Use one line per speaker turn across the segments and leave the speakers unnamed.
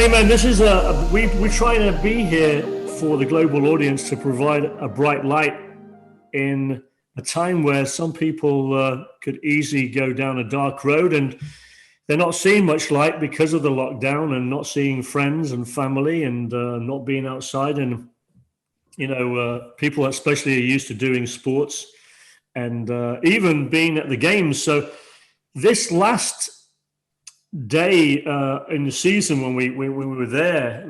Hey man, this is we're trying to be here for the global audience to provide a bright light in a time where some people could easily go down a dark road, and they're not seeing much light because of the lockdown and not seeing friends and family and not being outside. And people especially are used to doing sports and even being at the games. So this last day in the season when we were there,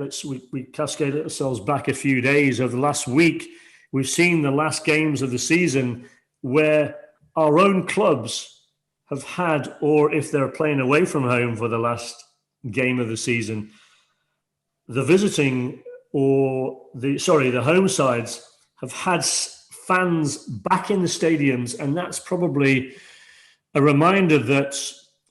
we cascaded ourselves back a few days. Over the last week, we've seen the last games of the season where our own clubs have had, or if they're playing away from home for the last game of the season, the visiting the home sides have had fans back in the stadiums, and that's probably a reminder that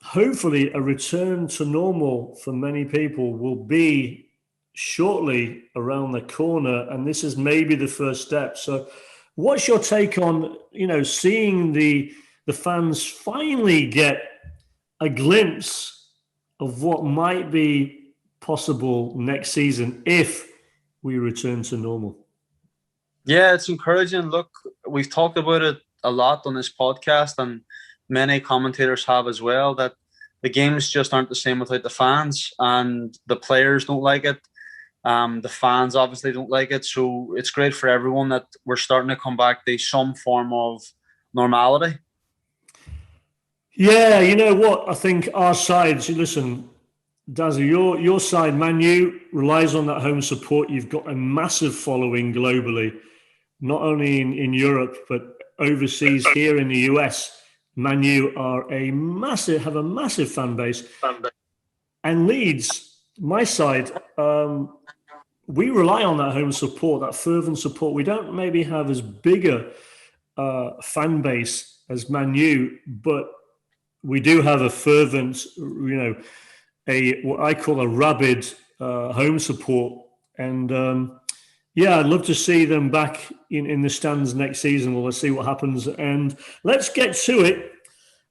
hopefully a return to normal for many people will be shortly around the corner, and this is maybe the first step. So what's your take on, seeing the fans finally get a glimpse of what might be possible next season if we return to normal?
Yeah, it's encouraging. Look, we've talked about it a lot on this podcast, and many commentators have as well, that the games just aren't the same without the fans, and the players don't like it. The fans obviously don't like it. So it's great for everyone that we're starting to come back to some form of normality.
Yeah, you know what? I think our sides, listen, Dazzy, your side, Man U, relies on that home support. You've got a massive following globally, not only in Europe, but overseas here in the US. Man U have a massive fan base. And Leeds, my side, we rely on that home support, that fervent support. We don't maybe have as big a fan base as Man U, but we do have a fervent, what I call a rabid home support. And I'd love to see them back in the stands next season. Well, let's see what happens. And let's get to it.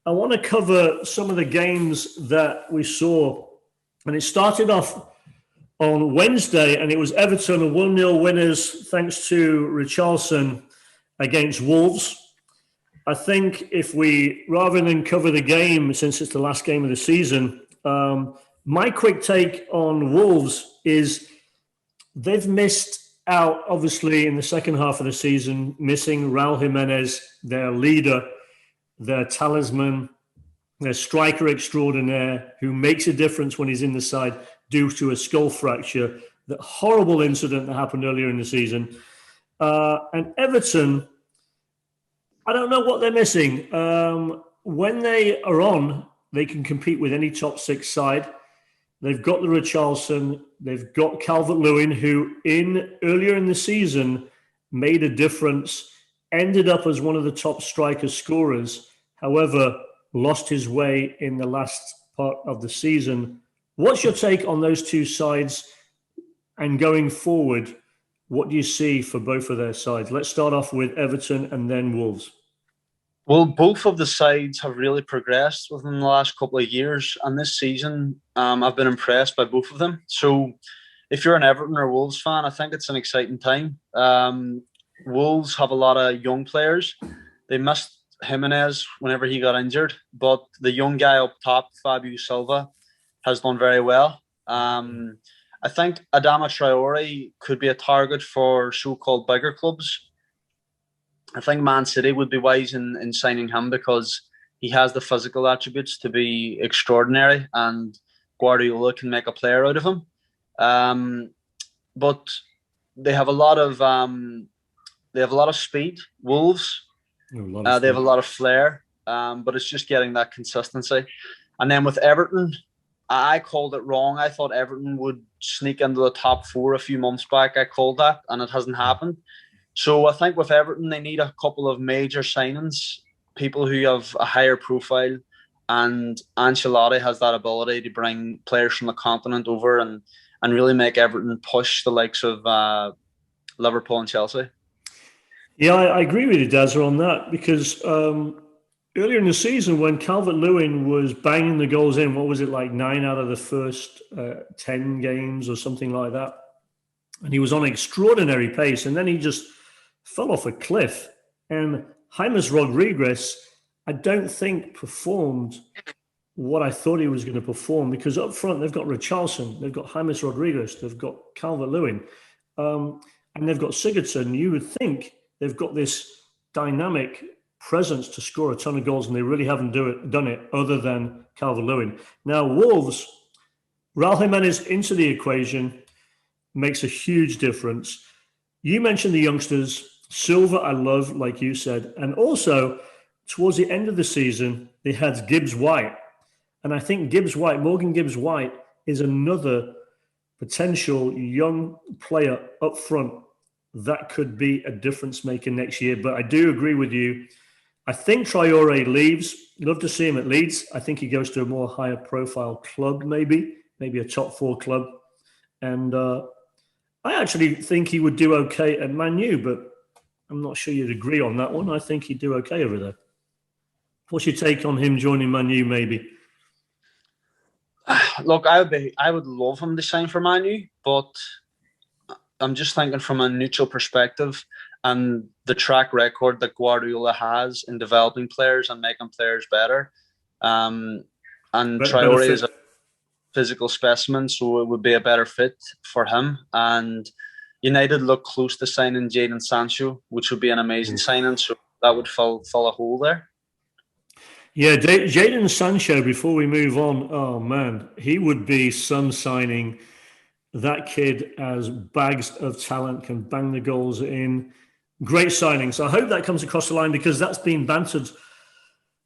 I want to cover some of the games that we saw. And it started off on Wednesday, and it was Everton, 1-0 winners thanks to Richarlison against Wolves. I think if we, rather than cover the game, since it's the last game of the season, my quick take on Wolves is they've missed out, obviously, in the second half of the season, missing Raul Jimenez, their leader, their talisman, their striker extraordinaire, who makes a difference when he's in the side due to a skull fracture, that horrible incident that happened earlier in the season. And Everton, I don't know what they're missing. When they are on, they can compete with any top six side. They've got the Richarlison. They've got Calvert-Lewin, who earlier in the season made a difference, ended up as one of the top striker scorers. However, lost his way in the last part of the season. What's your take on those two sides? And going forward, what do you see for both of their sides? Let's start off with Everton and then Wolves.
Well, both of the sides have really progressed within the last couple of years. And this season, I've been impressed by both of them. So if you're an Everton or Wolves fan, I think it's an exciting time. Wolves have a lot of young players. They missed Jimenez whenever he got injured, but the young guy up top, Fabio Silva, has done very well. I think Adama Traore could be a target for so-called bigger clubs. I think Man City would be wise in signing him because he has the physical attributes to be extraordinary, and Guardiola can make a player out of him. But they have a lot of speed. Wolves. They have a lot of flair, but it's just getting that consistency. And then with Everton, I called it wrong. I thought Everton would sneak into the top four a few months back. I called that, and it hasn't happened. So I think with Everton, they need a couple of major signings, people who have a higher profile, and Ancelotti has that ability to bring players from the continent over and really make Everton push the likes of Liverpool and Chelsea.
Yeah, I agree with you, Dazza, on that, because earlier in the season when Calvert-Lewin was banging the goals in, what was it, like 9 out of the first 10 games or something like that? And he was on extraordinary pace, and then he just fell off a cliff. And James Rodriguez, I don't think performed what I thought he was going to perform, because up front they've got Richarlison, they've got James Rodriguez, they've got Calvert-Lewin, and they've got Sigurdsson. You would think they've got this dynamic presence to score a ton of goals, and they really haven't done it other than Calvert-Lewin. Now, Wolves, Raul Jimenez into the equation makes a huge difference. You mentioned the youngsters. Silva, I love, like you said. And also, towards the end of the season, they had Gibbs-White. And I think Morgan Gibbs-White, is another potential young player up front that could be a difference maker next year. But I do agree with you. I think Traore leaves. Love to see him at Leeds. I think he goes to a more higher profile club, maybe a top 4 club. And I actually think he would do okay at Man U, but I'm not sure you'd agree on that one. I think he'd do okay over there. What's your take on him joining Man U, maybe?
Look, I would love him to sign for Man U, but I'm just thinking from a neutral perspective and the track record that Guardiola has in developing players and making players better. And Traore is a physical specimen, so it would be a better fit for him. And United look close to signing Jadon Sancho, which would be an amazing signing. So that would fill a hole there.
Yeah, Jadon Sancho, before we move on, oh man, he would be some signing. That kid has bags of talent, can bang the goals in. Great signing. So I hope that comes across the line, because that's been bantered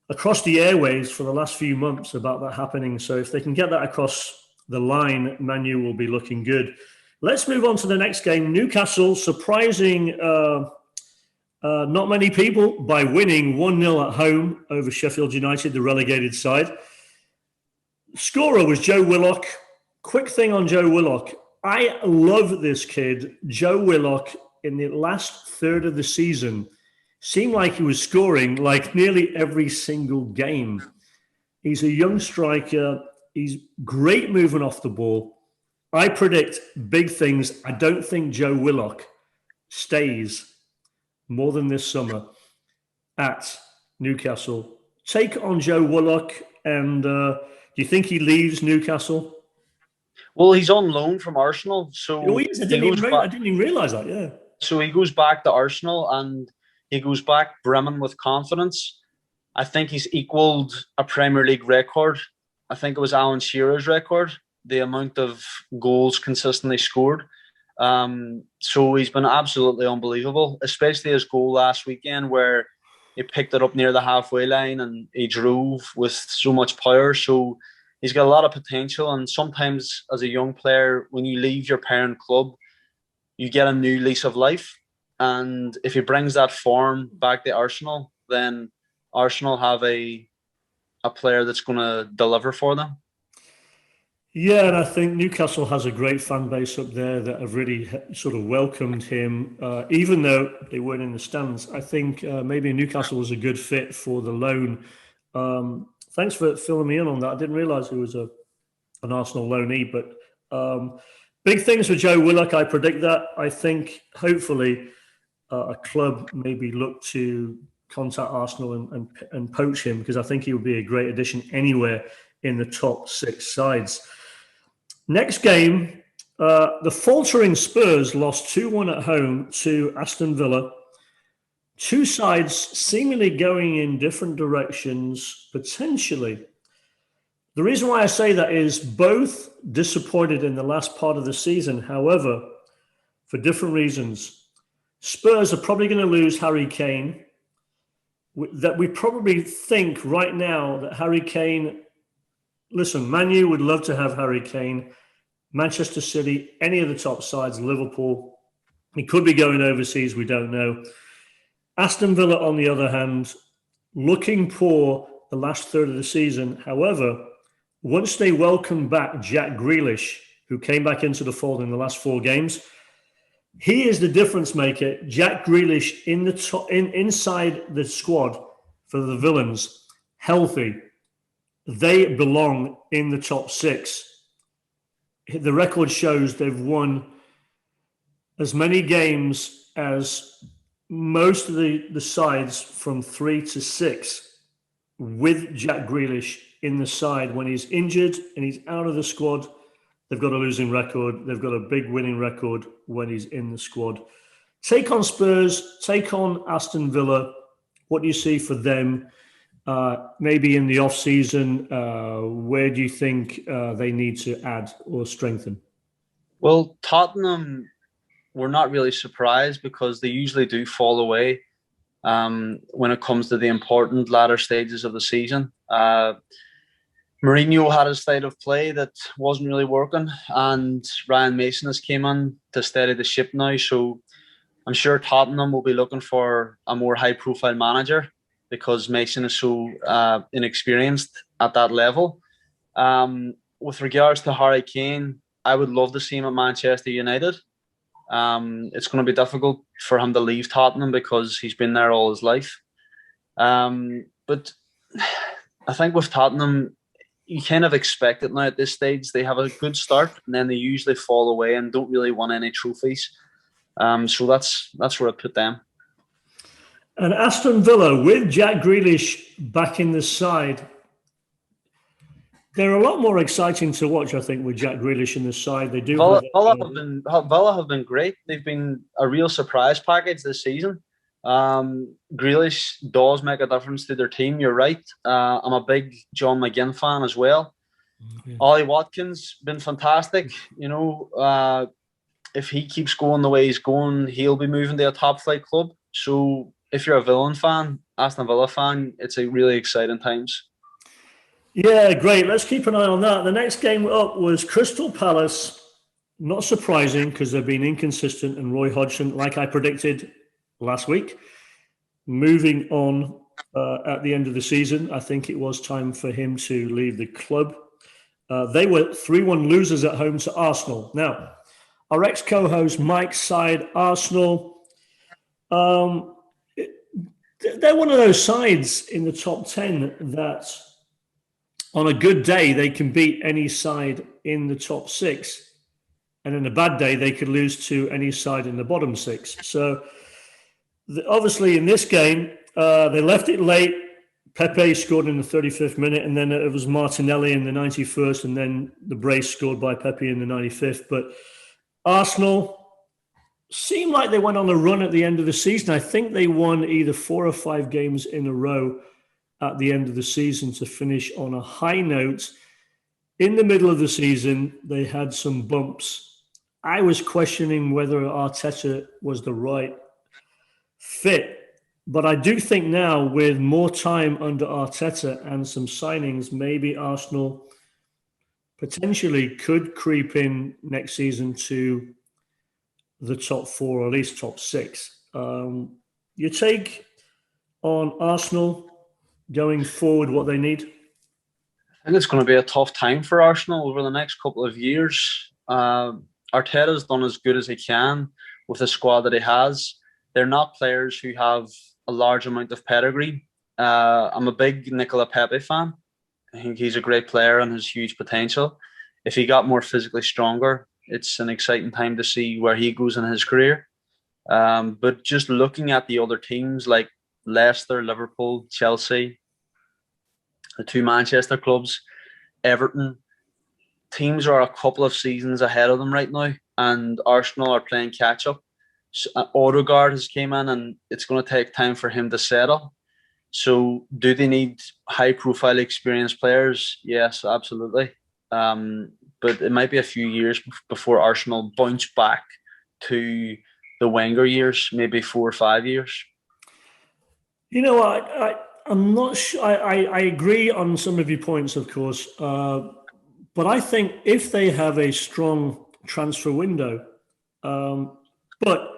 across the airwaves for the last few months about that happening. So if they can get that across the line, Man U will be looking good. Let's move on to the next game. Newcastle surprising not many people by winning 1-0 at home over Sheffield United, the relegated side. Scorer was Joe Willock. Quick thing on Joe Willock. I love this kid. Joe Willock, in the last third of the season, seemed like he was scoring like nearly every single game. He's a young striker. He's great moving off the ball. I predict big things. I don't think Joe Willock stays more than this summer at Newcastle. Take on Joe Willock, and do you think he leaves Newcastle?
Well, he's on loan from Arsenal. So
I didn't even realise that, yeah.
So he goes back to Arsenal, and he goes back brimming with confidence. I think he's equalled a Premier League record. I think it was Alan Shearer's record, the amount of goals consistently scored. So he's been absolutely unbelievable, especially his goal last weekend where he picked it up near the halfway line and he drove with so much power. So he's got a lot of potential. And sometimes as a young player, when you leave your parent club, you get a new lease of life. And if he brings that form back to Arsenal, then Arsenal have a player that's going to deliver for them.
Yeah, and I think Newcastle has a great fan base up there that have really sort of welcomed him, even though they weren't in the stands. I think maybe Newcastle was a good fit for the loan. Thanks for filling me in on that. I didn't realise he was an Arsenal loanee, but big things for Joe Willock. I predict that. I think hopefully a club maybe look to contact Arsenal and poach him, because I think he would be a great addition anywhere in the top 6 sides. Next game, the faltering Spurs lost 2-1 at home to Aston Villa. Two sides seemingly going in different directions, potentially. The reason why I say that is both disappointed in the last part of the season, however, for different reasons. Spurs are probably going to lose Harry Kane. That we probably think right now that Harry Kane... Listen, Man U would love to have Harry Kane. Manchester City, any of the top sides, Liverpool. He could be going overseas, we don't know. Aston Villa, on the other hand, looking poor the last third of the season. However, once they welcome back Jack Grealish, who came back into the fold in the last 4 games, he is the difference maker. Jack Grealish inside the squad for the Villains, healthy, they belong in the top 6. The record shows they've won as many games as most of the sides from 3 to 6 with Jack Grealish in the side. When he's injured and he's out of the squad, they've got a losing record. They've got a big winning record when he's in the squad. Take on Spurs, take on Aston Villa. What do you see for them? Maybe in the off-season, where do you think they need to add or strengthen?
Well, Tottenham, we're not really surprised because they usually do fall away when it comes to the important latter stages of the season. Mourinho had a state of play that wasn't really working, and Ryan Mason has came in to steady the ship now. So I'm sure Tottenham will be looking for a more high-profile manager because Mason is so inexperienced at that level. With regards to Harry Kane, I would love to see him at Manchester United. It's going to be difficult for him to leave Tottenham because he's been there all his life. But I think with Tottenham, you kind of expect it now at this stage. They have a good start and then they usually fall away and don't really win any trophies. So that's where I put them.
And Aston Villa, with Jack Grealish back in the side, they're a lot more exciting to watch, I think, with Jack Grealish in the side. They do.
Villa have been great. They've been a real surprise package this season. Grealish does make a difference to their team. You're right. I'm a big John McGinn fan as well. Yeah. Ollie Watkins been fantastic. You know, if he keeps going the way he's going, he'll be moving to a top flight club. So if you're a Aston Villa fan, it's a really exciting times.
Yeah, great. Let's keep an eye on that. The next game up was Crystal Palace. Not surprising because they've been inconsistent, and Roy Hodgson, like I predicted last week, moving on at the end of the season. I think it was time for him to leave the club. They were 3-1 losers at home to Arsenal. Now, our ex-co-host Mike's side, Arsenal, they're one of those sides in the top 10 that on a good day, they can beat any side in the top 6. And in a bad day, they could lose to any side in the bottom 6. So obviously in this game, they left it late. Pepe scored in the 35th minute, and then it was Martinelli in the 91st, and then the brace scored by Pepe in the 95th. But Arsenal seemed like they went on a run at the end of the season. I think they won either 4 or 5 games in a row at the end of the season to finish on a high note. In the middle of the season, they had some bumps. I was questioning whether Arteta was the right fit. But I do think now, with more time under Arteta and some signings, maybe Arsenal potentially could creep in next season to the top 4 or at least top 6. Your take on Arsenal going forward, what they need?
I think it's going to be a tough time for Arsenal over the next couple of years. Arteta's done as good as he can with the squad that he has. They're not players who have a large amount of pedigree. I'm a big Nicola Pepe fan. I think he's a great player and has huge potential. If he got more physically stronger, it's an exciting time to see where he goes in his career. But just looking at the other teams like Leicester, Liverpool, Chelsea, the 2 Manchester clubs, Everton, teams are a couple of seasons ahead of them right now, and Arsenal are playing catch up. Odegaard has came in, and it's going to take time for him to settle. So, do they need high-profile, experienced players? Yes, absolutely. But it might be a few years before Arsenal bounce back to the Wenger years, maybe 4 or 5 years.
You know, I'm not sure. I agree on some of your points, of course. But I think if they have a strong transfer window, but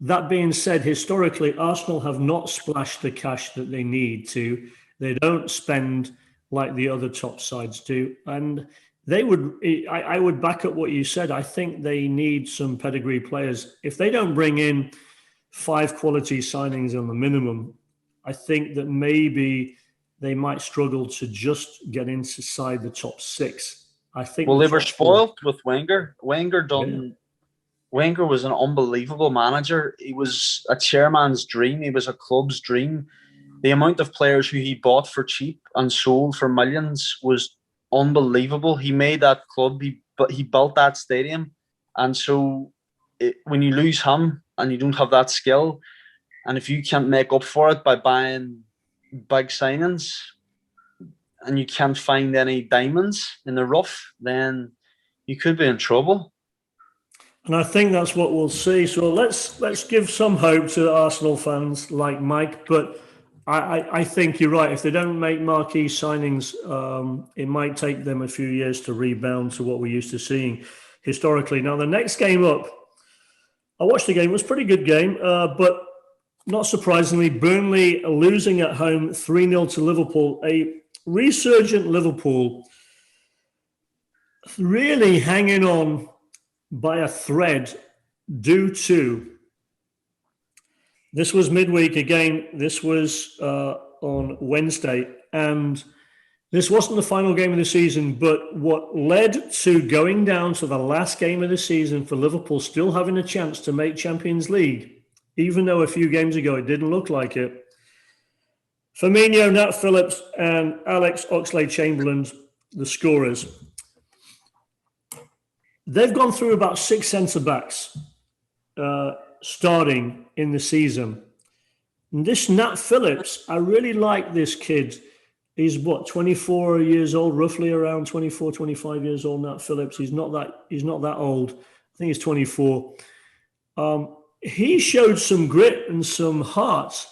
that being said, historically, Arsenal have not splashed the cash that they need to. They don't spend like the other top sides do. And they would, I would back up what you said. I think they need some pedigree players. If they don't bring in 5 quality signings on the minimum, I think that maybe they might struggle to just get inside the top 6. I think.
Well, they were spoiled
4.
with Wenger. Wenger was an unbelievable manager. He was a chairman's dream. He was a club's dream. The amount of players who he bought for cheap and sold for millions was unbelievable. He made that club. He built that stadium. And so when you lose him and you don't have that skill, and if you can't make up for it by buying big signings and you can't find any diamonds in the rough, then you could be in trouble.
And I think that's what we'll see. So let's give some hope to Arsenal fans like Mike. But I think you're right. If they don't make marquee signings, it might take them a few years to rebound to what we're used to seeing historically. Now, the next game up, I watched the game. It was a pretty good game. But not surprisingly, Burnley losing at home 3-0 to Liverpool. A resurgent Liverpool really hanging on by a thread due to, this was midweek again, this was on Wednesday, and this wasn't the final game of the season, but what led to going down to the last game of the season for Liverpool still having a chance to make Champions League, even though a few games ago it didn't look like it. Firmino, Nat Phillips, and Alex Oxlade-Chamberlain, the scorers. They've gone through about 6 centre-backs starting in the season. And this Nat Phillips, I really like this kid. He's 24 years old, roughly around 24, 25 years old, Nat Phillips. He's not that old. I think he's 24. He showed some grit and some heart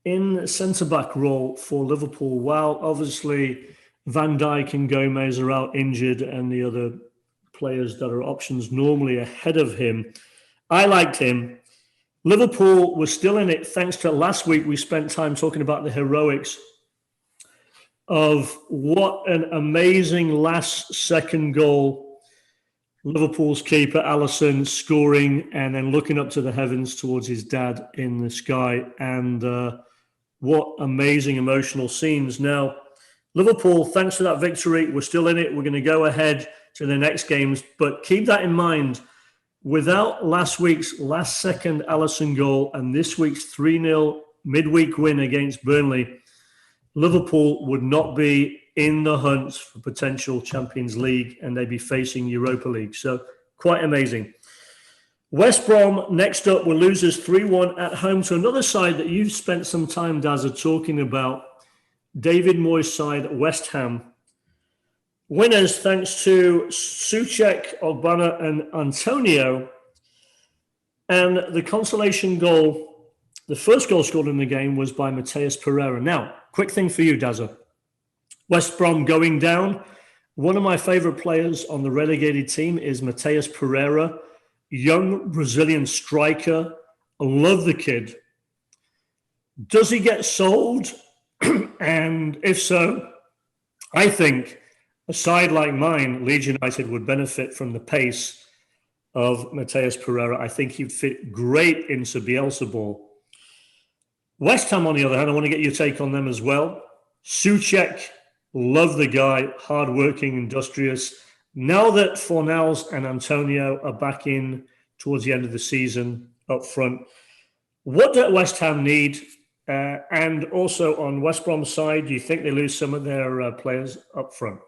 in the centre-back role for Liverpool, while obviously Van Dijk and Gomez are out injured and the other players that are options normally ahead of him. I liked him. Liverpool was still in it thanks to last week we spent time talking about the heroics of what an amazing last second goal. Liverpool's keeper, Alisson, scoring and then looking up to the heavens towards his dad in the sky. And what amazing emotional scenes. Now, Liverpool, thanks to that victory, we're still in it. We're going to go ahead to the next games. But keep that in mind. Without last week's last second Alisson goal and this week's 3-0 midweek win against Burnley, Liverpool would not be in the hunt for potential Champions League and they'd be facing Europa League. So quite amazing. West Brom next up were losers 3-1 at home to another side that you've spent some time, Dazza, talking about. David Moyes' side, West Ham. Winners thanks to Souček, Ogbonna and Antonio. And the consolation goal, the first goal scored in the game was by Mateus Pereira. Now, quick thing for you, Dazza. West Brom going down. One of my favourite players on the relegated team is Mateus Pereira, young Brazilian striker. I love the kid. Does he get sold? And if so, I think a side like mine, Leeds United, would benefit from the pace of Mateus Pereira. I think he'd fit great into Bielsa ball. West Ham, on the other hand, I want to get your take on them as well. Souček, love the guy, hardworking, industrious. Now that Fornals and Antonio are back in towards the end of the season up front, what does West Ham need? And also on West Brom's side, do you think they lose some of their players up front?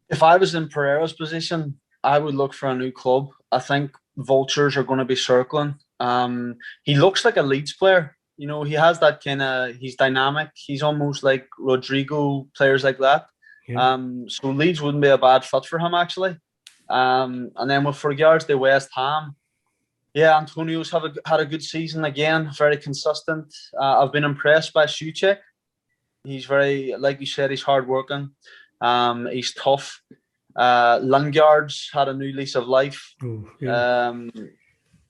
If I was in Pereira's position, I would look for a new club. I think vultures are going to be circling. He looks like a Leeds player. You know, he has that kind of, he's dynamic. He's almost like Rodrigo, players like that. Yeah. So Leeds wouldn't be a bad fit for him, actually. And then with regards to West Ham, yeah, Antonio's had a good season again, very consistent. I've been impressed by Souček. He's very, like you said, he's hardworking. He's tough. Lingard's had a new lease of life. Ooh, yeah.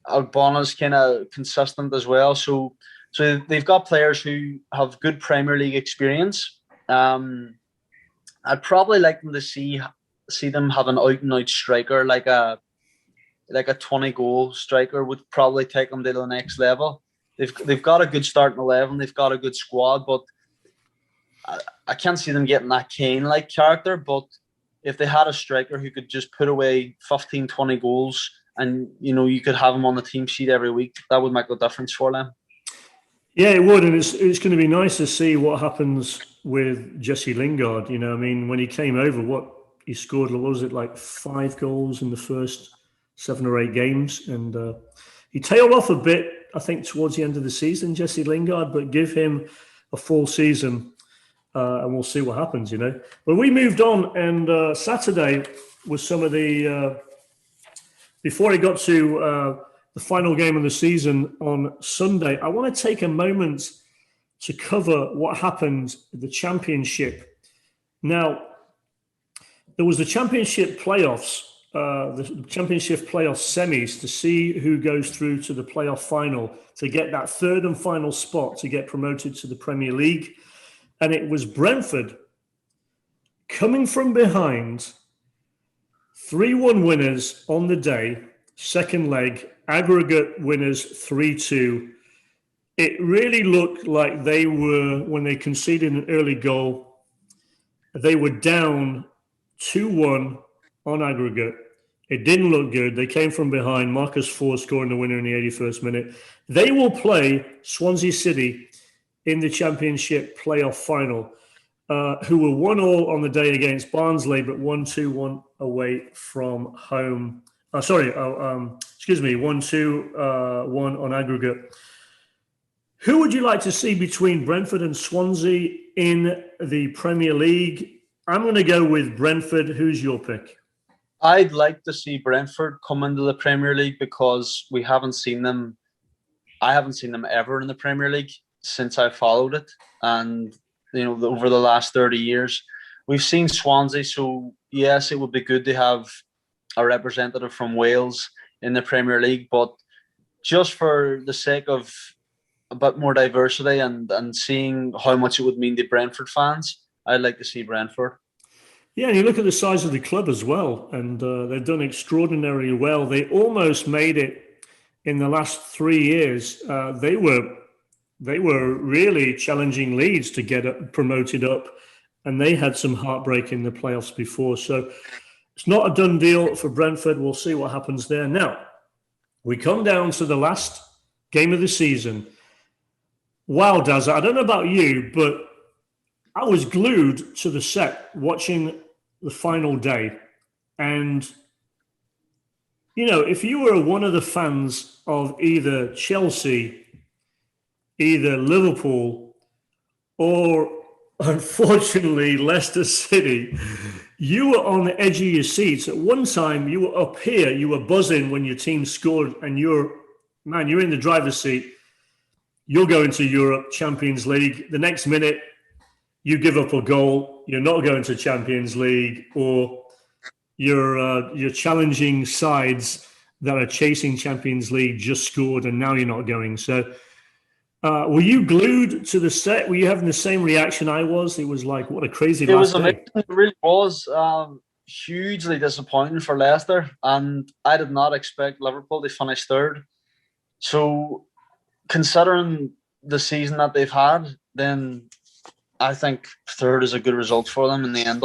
Ogbonna's kind of consistent as well. So they've got players who have good Premier League experience. I'd probably like them to see them have an out-and-out striker, like a 20-goal striker would probably take them to the next level. they've got a good starting 11. They've got a good squad, but I can't see them getting that Kane-like character. But if they had a striker who could just put away 15, 20 goals, and you could have him on the team sheet every week, that would make a difference for them.
Yeah, it would, and it's going to be nice to see what happens with Jesse Lingard. When he came over, he scored, what was it, like 5 goals in the first 7 or 8 games, and he tailed off a bit, I think, towards the end of the season, Jesse Lingard. But give him a full season, and we'll see what happens. But we moved on, and Saturday was some of the before he got to the final game of the season on Sunday. I want to take a moment to cover what happened at the Championship. Now, there was the Championship playoffs, the Championship playoff semis, to see who goes through to the playoff final to get that third and final spot to get promoted to the Premier League. And it was Brentford coming from behind, 3-1 winners on the day, second leg, aggregate winners 3-2. It really looked like they were, when they conceded an early goal, they were down 2-1 on aggregate. It didn't look good. They came from behind. Marcus Ford scoring the winner in the 81st minute. They will play Swansea City in the Championship playoff final, who were 1-1 on the day against Barnsley, but 1-2 away from home. 1-2 on aggregate. Who would you like to see between Brentford and Swansea in the Premier League? I'm going to go with Brentford. Who's your pick?
I'd like to see Brentford come into the Premier League because we haven't seen them. I haven't seen them ever in the Premier League since I followed it. And, over the last 30 years, we've seen Swansea. So, yes, it would be good to have a representative from Wales in the Premier League. But just for the sake of a bit more diversity and seeing how much it would mean to Brentford fans, I'd like to see Brentford.
Yeah, and you look at the size of the club as well, and they've done extraordinarily well. They almost made it in the last 3 years. They were really challenging Leeds to get promoted up, and they had some heartbreak in the playoffs before. So it's not a done deal for Brentford. We'll see what happens there. Now, we come down to the last game of the season. Wow, Daz, I don't know about you, but I was glued to the set watching the final day. And, if you were one of the fans of either Chelsea, either Liverpool, or unfortunately Leicester City, you were on the edge of your seats. At one time, you were up here, you were buzzing when your team scored, and you're in the driver's seat. You're going to Europe, Champions League. The next minute, you give up a goal, you're not going to Champions League, or you're challenging sides that are chasing Champions League just scored, and now you're not going. So were you glued to the set? Were you having the same reaction I was? It was like, what a crazy last day. It was amazing.
It really was hugely disappointing for Leicester, and I did not expect Liverpool to finish third. So considering the season that they've had, then I think third is a good result for them in the end.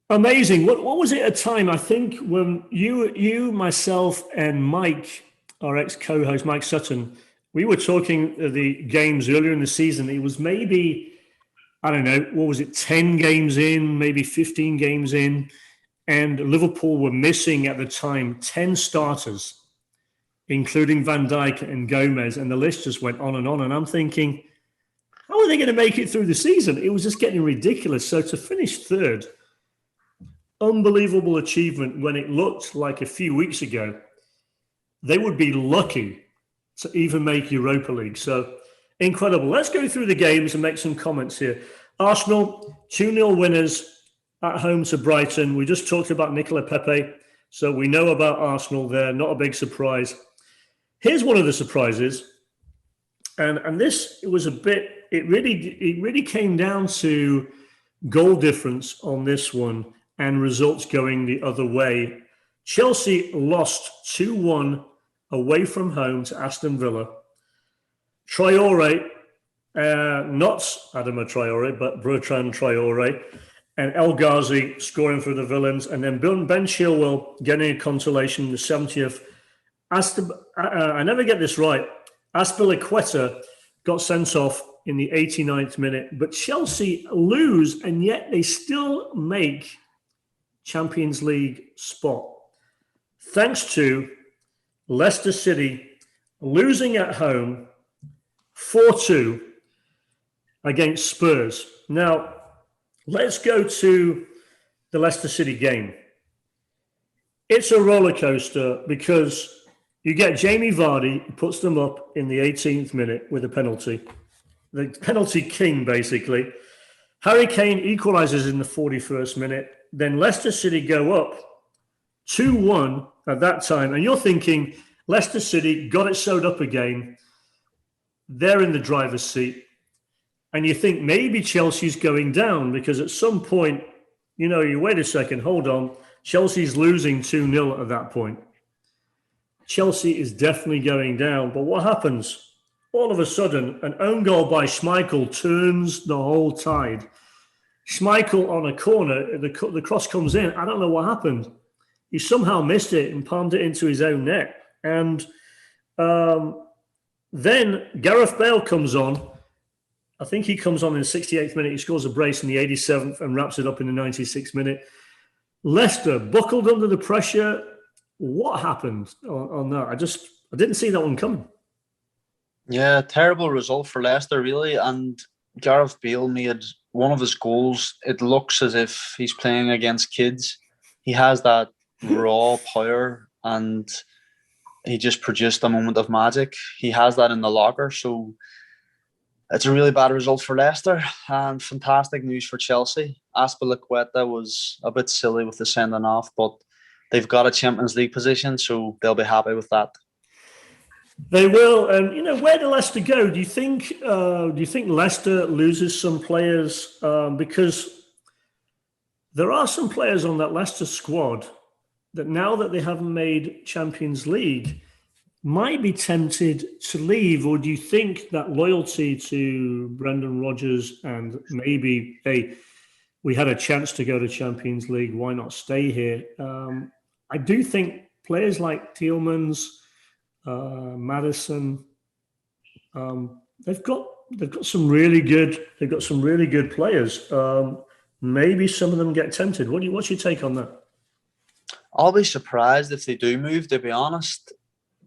Amazing. What was it at a time? I think when you, myself, and Mike, our ex-co-host, Mike Sutton, we were talking the games earlier in the season. It was maybe, I don't know, 10 games in, maybe 15 games in, and Liverpool were missing at the time 10 starters, including Van Dijk and Gomez, and the list just went on. And I'm thinking, how are they going to make it through the season? It was just getting ridiculous. So to finish third, unbelievable achievement when it looked like a few weeks ago they would be lucky to even make Europa League. So incredible. Let's go through the games and make some comments here. Arsenal, 2-0 winners at home to Brighton. We just talked about Nicola Pepe, so we know about Arsenal there. Not a big surprise. Here's one of the surprises. And this, it was a bit, it really came down to goal difference on this one and results going the other way. Chelsea lost 2-1 away from home to Aston Villa. Traore, not Adama Traore, but Bertrand Traore, and El Ghazi scoring for the Villains, and then Ben Chilwell getting a consolation in the 70th. I never get this right. Azpilicueta got sent off in the 89th minute, but Chelsea lose, and yet they still make Champions League spot. Thanks to Leicester City losing at home 4-2 against Spurs. Now, let's go to the Leicester City game. It's a roller coaster because you get Jamie Vardy, who puts them up in the 18th minute with a penalty. The penalty king, basically. Harry Kane equalises in the 41st minute. Then Leicester City go up 2-1 at that time. And you're thinking, Leicester City got it sewed up again. They're in the driver's seat. And you think maybe Chelsea's going down because at some point, you wait a second, hold on. Chelsea's losing 2-0 at that point. Chelsea is definitely going down. But what happens? All of a sudden, an own goal by Schmeichel turns the whole tide. Schmeichel on a corner, the cross comes in. I don't know what happened. He somehow missed it and palmed it into his own net. And then Gareth Bale comes on. I think he comes on in the 68th minute. He scores a brace in the 87th and wraps it up in the 96th minute. Leicester buckled under the pressure. What happened on that? I didn't see that one coming.
Yeah, terrible result for Leicester, really. And Gareth Bale made one of his goals. It looks as if he's playing against kids. He has that raw power and he just produced a moment of magic. He has that in the locker. So it's a really bad result for Leicester and fantastic news for Chelsea. Azpilicueta was a bit silly with the sending off, but they've got a Champions League position, so they'll be happy with that.
They will. And, where do Leicester go? Do you think Leicester loses some players? Because there are some players on that Leicester squad that now that they haven't made Champions League might be tempted to leave. Or do you think that loyalty to Brendan Rodgers and maybe, hey, we had a chance to go to Champions League, why not stay here? I do think players like Tielemans, Maddison, they've got some really good players. Maybe some of them get tempted. What's your take on that?
I'll be surprised if they do move, to be honest.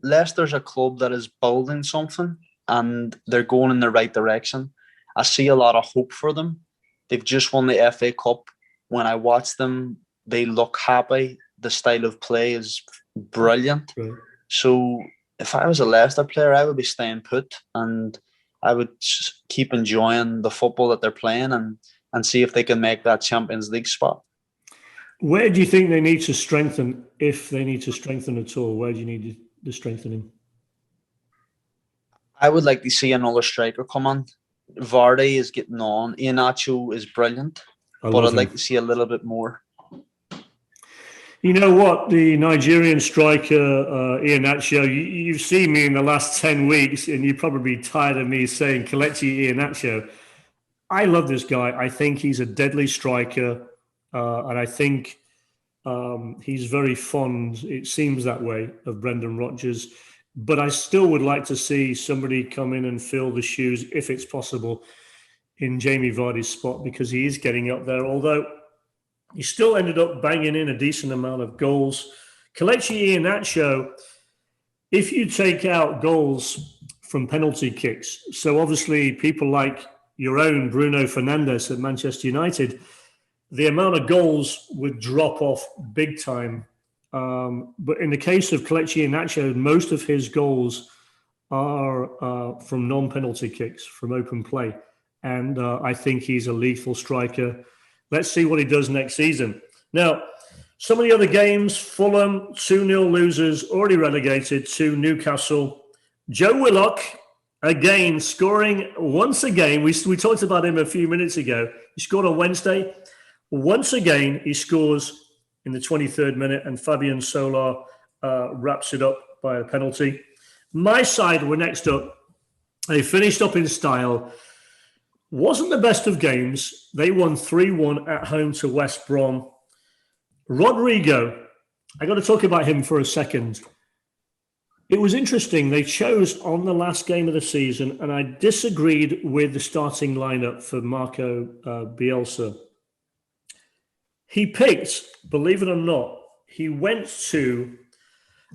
Leicester's a club that is building something and they're going in the right direction. I see a lot of hope for them. They've just won the FA Cup. When I watch them, they look happy. The style of play is brilliant. Right. So if I was a Leicester player, I would be staying put and I would keep enjoying the football that they're playing and see if they can make that Champions League spot.
Where do you think they need to strengthen, if they need to strengthen at all? Where do you need the strengthening?
I would like to see another striker come on. Vardy is getting on. Iheanacho is brilliant, but I'd like to see a little bit more.
You know what? The Nigerian striker, Iheanacho, you've seen me in the last 10 weeks and you're probably tired of me saying Kelechi Iheanacho. I love this guy. I think he's a deadly striker. And I think he's very fond, it seems that way, of Brendan Rodgers. But I still would like to see somebody come in and fill the shoes, if it's possible, in Jamie Vardy's spot, because he is getting up there. Although he still ended up banging in a decent amount of goals. Kelechi Iheanacho, if you take out goals from penalty kicks, so obviously people like your own Bruno Fernandes at Manchester United, the amount of goals would drop off big time. But in the case of Kelechi Iheanacho, most of his goals are from non-penalty kicks, from open play. And I think he's a lethal striker. Let's see what he does next season. Now, some of the other games, Fulham, 2-0 losers, already relegated to Newcastle. Joe Willock, again, scoring once again. We talked about him a few minutes ago. He scored on Wednesday. Once again, he scores in the 23rd minute, and Fabian Solar wraps it up by a penalty. My side were next up. They finished up in style. Wasn't the best of games. They won 3-1 at home to West Brom. Rodrigo, I got to talk about him for a second. It was interesting. They chose on the last game of the season, and I disagreed with the starting lineup for Marco Bielsa. He picked, believe it or not, he went to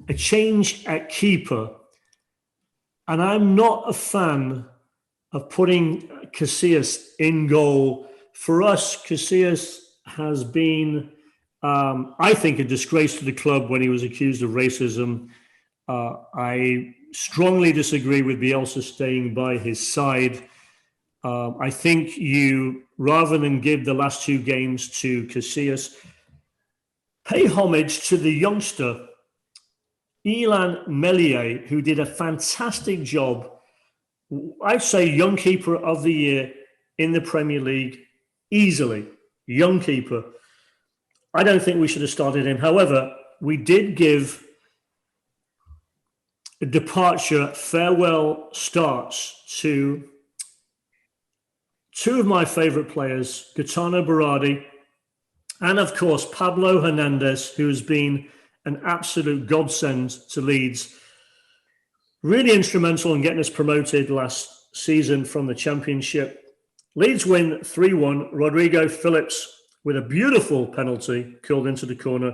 a change at keeper. And I'm not a fan of putting Casillas in goal. For us, Casillas has been, I think, a disgrace to the club when he was accused of racism. I strongly disagree with Bielsa staying by his side. I think you, rather than give the last two games to Casillas, pay homage to the youngster, Ilan Meslier, who did a fantastic job. I'd say young keeper of the year in the Premier League, easily. Young keeper. I don't think we should have started him. However, we did give a departure farewell starts to two of my favourite players, Gaetano Berardi, and of course, Pablo Hernandez, who has been an absolute godsend to Leeds. Really instrumental in getting us promoted last season from the Championship. Leeds win 3-1. Rodrigo Phillips with a beautiful penalty curled into the corner.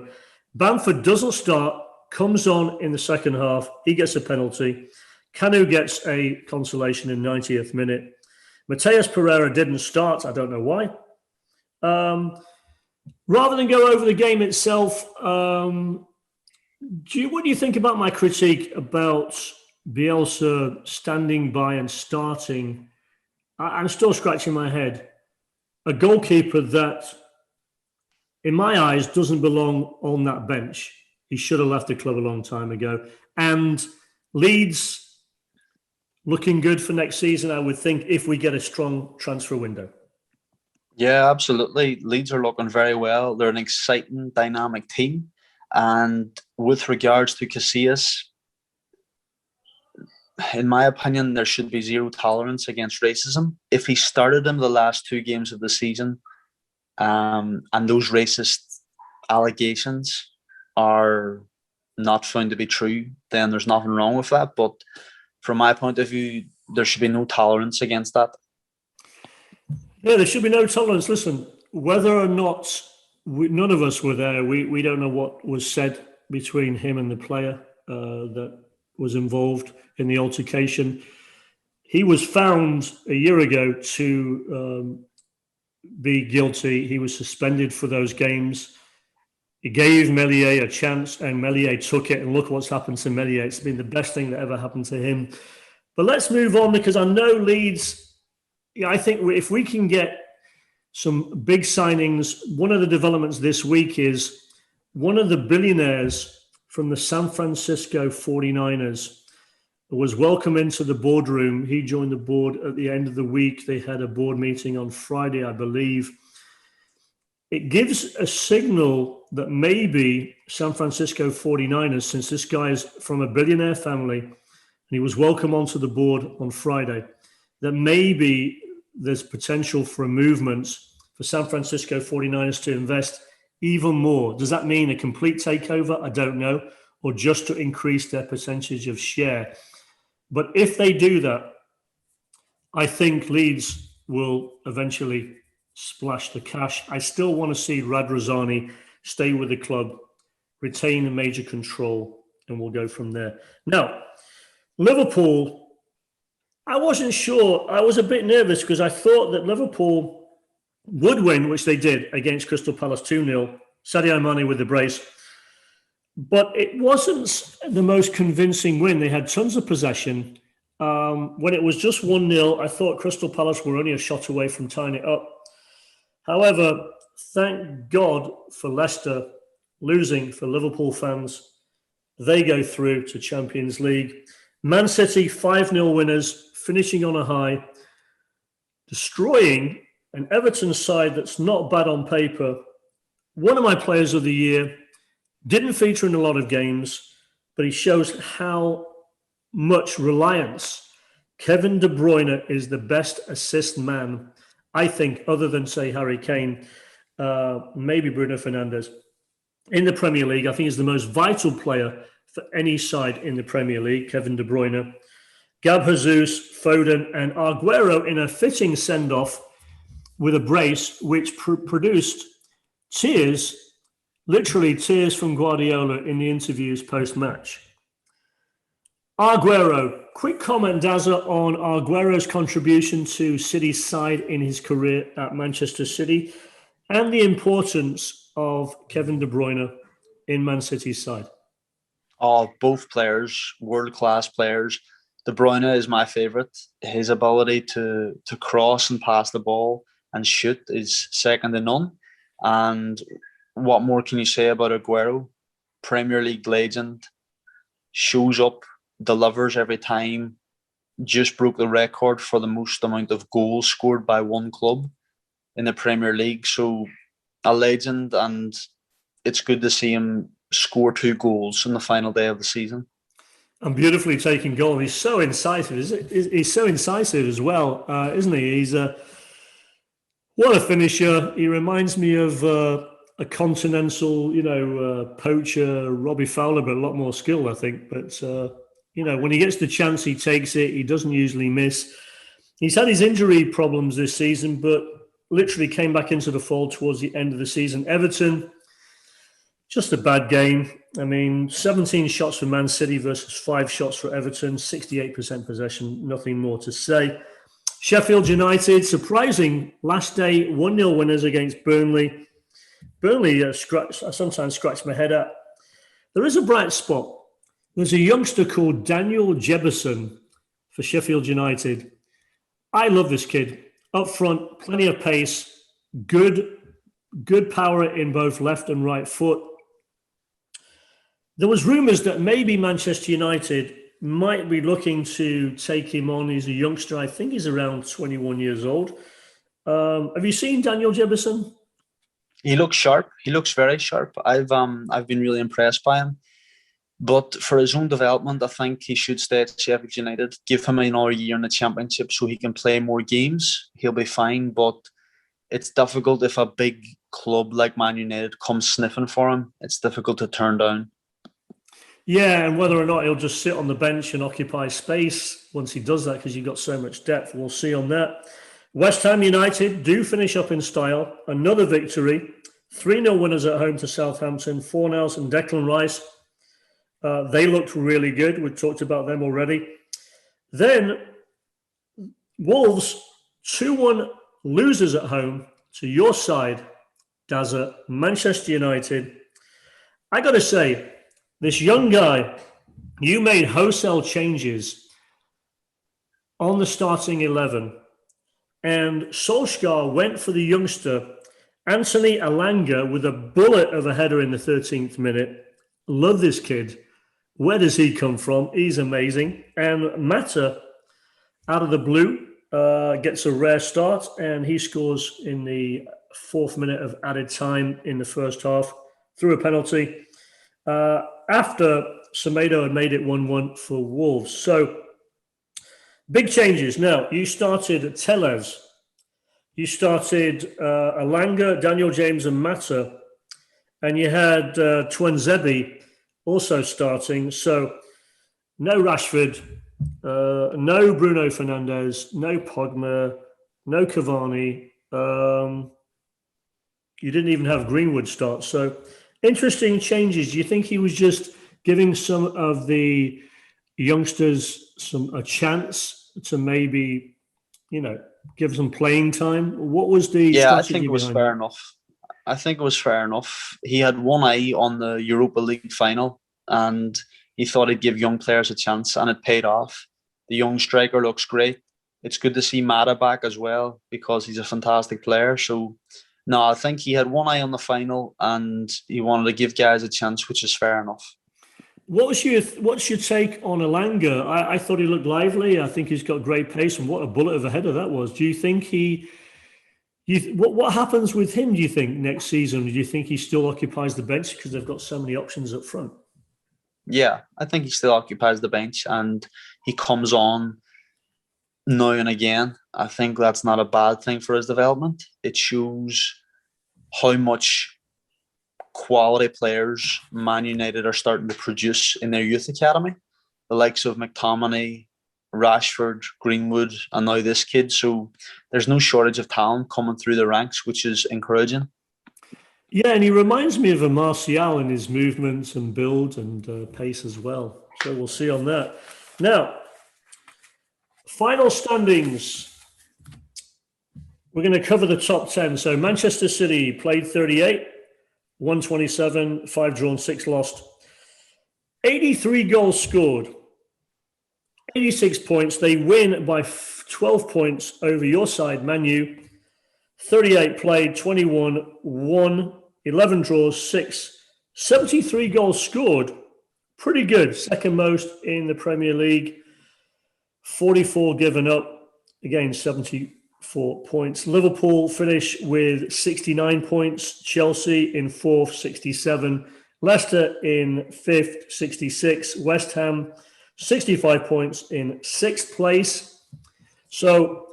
Bamford doesn't start, comes on in the second half. He gets a penalty. Kanu gets a consolation in 90th minute. Mateus Pereira didn't start. I don't know why. Rather than go over the game itself, what do you think about my critique about Bielsa standing by and starting? I'm still scratching my head. A goalkeeper that, in my eyes, doesn't belong on that bench. He should have left the club a long time ago. And Leeds looking good for next season, I would think, if we get a strong transfer window.
Yeah, absolutely. Leeds are looking very well. They're an exciting, dynamic team. And with regards to Casillas, in my opinion, there should be zero tolerance against racism. If he started in the last two games of the season, and those racist allegations are not found to be true, then there's nothing wrong with that. But from my point of view, there should be no tolerance against that.
Yeah, there should be no tolerance. Listen, whether or not none of us were there, we don't know what was said between him and the player that was involved in the altercation. He was found a year ago to be guilty. He was suspended for those games. He gave Meslier a chance, and Meslier took it. And look what's happened to Meslier. It's been the best thing that ever happened to him. But let's move on, because I know Leeds, I think if we can get some big signings, one of the developments this week is one of the billionaires from the San Francisco 49ers was welcome into the boardroom. He joined the board at the end of the week. They had a board meeting on Friday, I believe. It gives a signal that maybe San Francisco 49ers, since this guy is from a billionaire family, and he was welcome onto the board on Friday, that maybe there's potential for a movement for San Francisco 49ers to invest even more. Does that mean a complete takeover? I don't know. Or just to increase their percentage of share. But if they do that, I think Leeds will eventually splash the cash. I still want to see Radrazani stay with the club, retain a major control, and we'll go from there. Now, Liverpool, I wasn't sure. I was a bit nervous because I thought that Liverpool would win, which they did against Crystal Palace 2-0. Sadio Mane with the brace. But it wasn't the most convincing win. They had tons of possession. When it was just 1-0, I thought Crystal Palace were only a shot away from tying it up. However, thank God for Leicester losing for Liverpool fans. They go through to Champions League. Man City 5-0 winners, finishing on a high, destroying an Everton side that's not bad on paper. One of my players of the year, didn't feature in a lot of games, but he shows how much reliance Kevin De Bruyne is the best assist man, I think, other than, say, Harry Kane, maybe Bruno Fernandes, in the Premier League. I think he's the most vital player for any side in the Premier League, Kevin De Bruyne. Gab Jesus, Foden, and Aguero in a fitting send-off with a brace, which produced tears, literally tears from Guardiola in the interviews post-match. Aguero, quick comment, Dazza, on Aguero's contribution to City's side in his career at Manchester City and the importance of Kevin De Bruyne in Man City's side.
Oh, both players, world-class players. De Bruyne is my favourite. His ability to cross and pass the ball and shoot is second to none. And what more can you say about Aguero? Premier League legend, shows up, delivers every time, just broke the record for the most amount of goals scored by one club in the Premier League. So a legend, and it's good to see him score 2 goals in the final day of the season.
And beautifully taken goal. He's so incisive. He's so incisive as well, isn't he? He's what a finisher. He reminds me of a continental, poacher, Robbie Fowler, but a lot more skill, I think. But, when he gets the chance, he takes it. He doesn't usually miss. He's had his injury problems this season, but literally came back into the fold towards the end of the season. Everton, just a bad game. 17 shots for Man City versus 5 shots for Everton, 68% possession, nothing more to say. Sheffield United, surprising last day, 1-0 winners against Burnley. Burnley, I sometimes scratch my head at. There is a bright spot. There's a youngster called Daniel Jebison for Sheffield United. I love this kid. Up front, plenty of pace, good power in both left and right foot. There was rumours that maybe Manchester United might be looking to take him on. He's a youngster. I think he's around 21 years old. Have you seen Daniel Jebison?
He looks sharp. He looks very sharp. I've been really impressed by him. But for his own development, I think he should stay at Sheffield United. Give him another year in the Championship so he can play more games. He'll be fine. But it's difficult if a big club like Man United comes sniffing for him. It's difficult to turn down.
Yeah, and whether or not he'll just sit on the bench and occupy space once he does that, because you've got so much depth, we'll see on that. West Ham United do finish up in style. Another victory. 3-0 winners at home to Southampton. Fornals Declan Rice. They looked really good. We've talked about them already. Then Wolves, 2-1 losers at home to your side, Dazza, Manchester United. I got to say, this young guy, you made wholesale changes on the starting 11, and Solskjaer went for the youngster, Anthony Elanga, with a bullet of a header in the 13th minute. Love this kid. Where does he come from? He's amazing. And Mata, out of the blue, gets a rare start, and he scores in the 4th minute of added time in the first half through a penalty. After Semedo had made it 1-1 for Wolves. So, big changes. Now, you started Tellez. You started Elanga, Daniel James and Mata. And you had Tuanzebe also starting. So, no Rashford, no Bruno Fernandes, no Pogba, no Cavani. You didn't even have Greenwood start. So, interesting changes. Do you think he was just giving some of the youngsters a chance to maybe, give some playing time? What was the strategy?
I think it was fair enough. I think it was fair enough. He had one eye on the Europa League Final, and he thought he'd give young players a chance, and it paid off. The young striker looks great. It's good to see Mata back as well, because he's a fantastic player. So, no, I think he had one eye on the final, and he wanted to give guys a chance, which is fair enough.
What's your take on Elanga? I thought he looked lively. I think he's got great pace, and what a bullet of a header that was. Do you think what happens with him, do you think, next season? Do you think he still occupies the bench because they've got so many options up front?
Yeah, I think he still occupies the bench, and he comes on now and again. I think that's not a bad thing for his development. It shows how much quality players Man United are starting to produce in their youth academy. The likes of McTominay, Rashford, Greenwood, and now this kid. So there's no shortage of talent coming through the ranks, which is encouraging.
Yeah, and he reminds me of a Martial in his movements and build and pace as well. So we'll see on that. Now, final standings. We're going to cover the top 10. So Manchester City played 38, 127, 5 drawn, 6 lost. 83 goals scored, 86 points. They win by 12 points over your side, Man U. 38 played, 21 won, 11 draws, 6. 73 goals scored. Pretty good. Second most in the Premier League. 44 given up. Again, 74 points. Liverpool finish with 69 points. Chelsea in 4th, 67. Leicester in 5th, 66. West Ham, 65 points in 6th place. So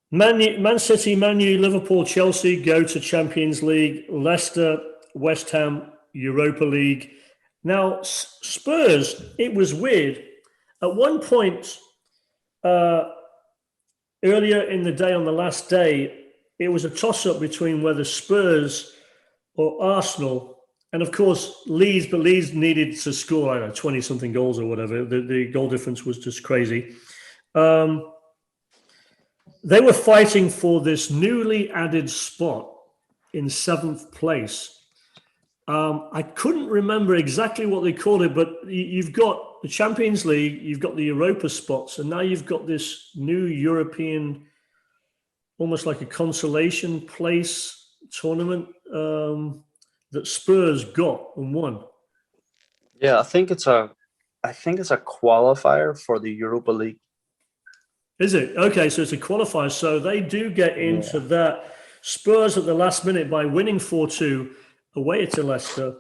Man City, Man U, Liverpool, Chelsea go to Champions League. Leicester, West Ham, Europa League. Now, Spurs, it was weird. At one point, earlier in the day, on the last day, it was a toss-up between whether Spurs or Arsenal. And of course, Leeds needed to score, I don't know, 20-something goals or whatever. The goal difference was just crazy. They were fighting for this newly added spot in 7th place. I couldn't remember exactly what they called it, but you've got the Champions League, you've got the Europa spots, and now you've got this new European, almost like a consolation place tournament that Spurs got and won.
Yeah, I think it's a qualifier for the Europa League.
Is it? Okay, so it's a qualifier. So they do get into that. Spurs at the last minute, by winning 4-2 away to Leicester,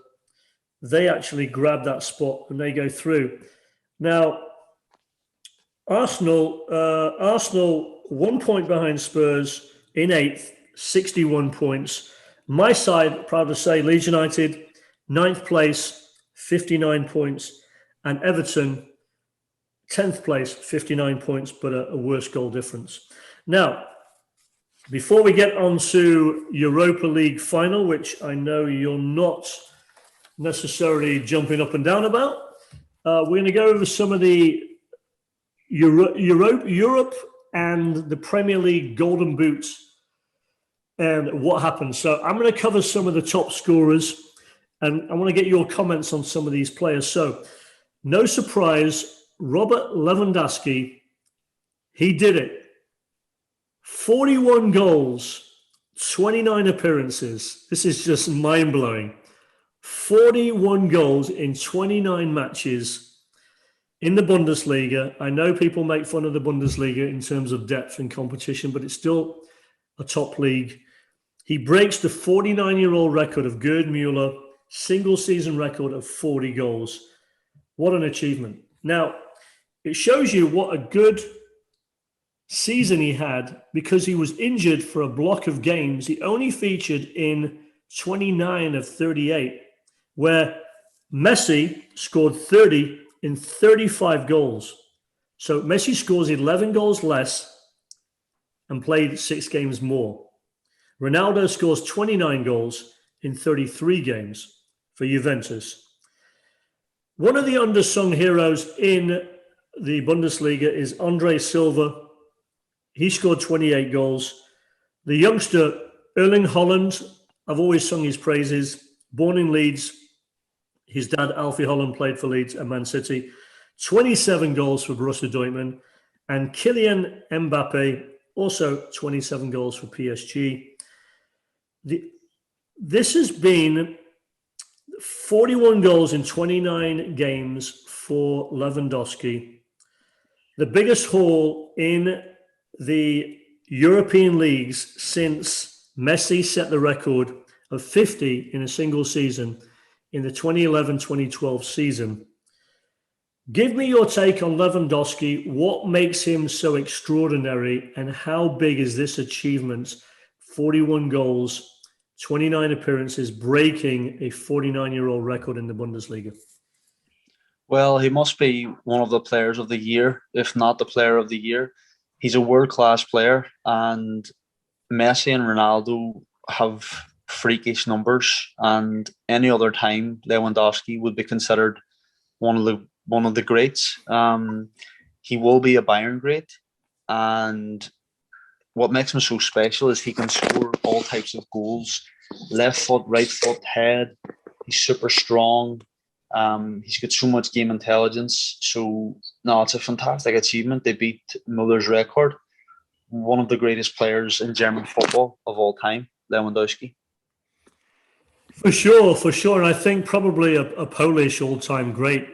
they actually grab that spot and they go through. Now, Arsenal 1 point behind Spurs in 8th, 61 points. My side, proud to say, Leeds United, 9th place, 59 points. And Everton, 10th place, 59 points, but a worse goal difference. Now, before we get on to Europa League Final, which I know you're not necessarily jumping up and down about, we're going to go over some of the Europe and the Premier League Golden Boots and what happened. So I'm going to cover some of the top scorers, and I want to get your comments on some of these players. So, no surprise, Robert Lewandowski, he did it. 41 goals, 29 appearances. This is just mind-blowing. 41 goals in 29 matches in the Bundesliga. I know people make fun of the Bundesliga in terms of depth and competition, but it's still a top league. He breaks the 49-year-old record of Gerd Müller, single-season record of 40 goals. What an achievement. Now, it shows you what a good season he had because he was injured for a block of games. He only featured in 29 of 38, where Messi scored 30 in 35 goals. So Messi scores 11 goals less and played 6 games more. Ronaldo scores 29 goals in 33 games for Juventus. One of the unsung heroes in the Bundesliga is Andre Silva. He scored 28 goals. The youngster, Erling Haaland, I've always sung his praises. Born in Leeds. His dad, Alfie Haaland, played for Leeds and Man City. 27 goals for Borussia Dortmund. And Kylian Mbappe, also 27 goals for PSG. This has been 41 goals in 29 games for Lewandowski. The biggest haul in the European leagues since Messi set the record of 50 in a single season in the 2011-2012 season. Give me your take on Lewandowski. What makes him so extraordinary, and how big is this achievement? 41 goals, 29 appearances, breaking a 49-year-old record in the Bundesliga.
Well, he must be one of the players of the year, if not the player of the year. He's a world-class player, and Messi and Ronaldo have freakish numbers, and any other time Lewandowski would be considered one of the greats. He will be a Bayern great, and what makes him so special is he can score all types of goals: left foot, right foot, head. He's super strong. He's got so much game intelligence. So no, it's a fantastic achievement. They beat Muller's record. One of the greatest players in German football of all time, Lewandowski.
For sure. And I think probably a Polish all-time great,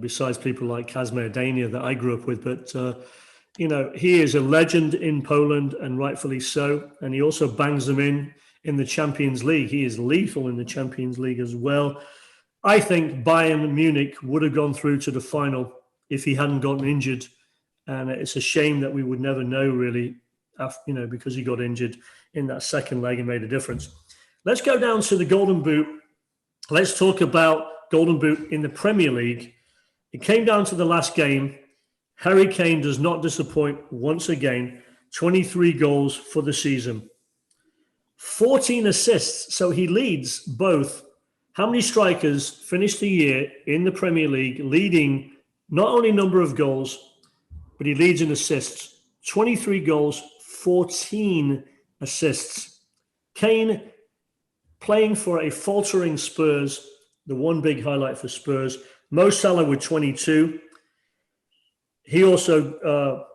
besides people like Kazimierz Dania that I grew up with. But, he is a legend in Poland, and rightfully so. And he also bangs them in the Champions League. He is lethal in the Champions League as well. I think Bayern Munich would have gone through to the final if he hadn't gotten injured. And it's a shame that we would never know, really, because he got injured in that second leg and made a difference. Let's go down to the Golden Boot. Let's talk about Golden Boot in the Premier League. It came down to the last game. Harry Kane does not disappoint once again. 23 goals for the season. 14 assists. So he leads both. How many strikers finished the year in the Premier League leading not only number of goals, but he leads in assists? 23 goals, 14 assists. Kane playing for a faltering Spurs, the one big highlight for Spurs. Mo Salah with 22. He also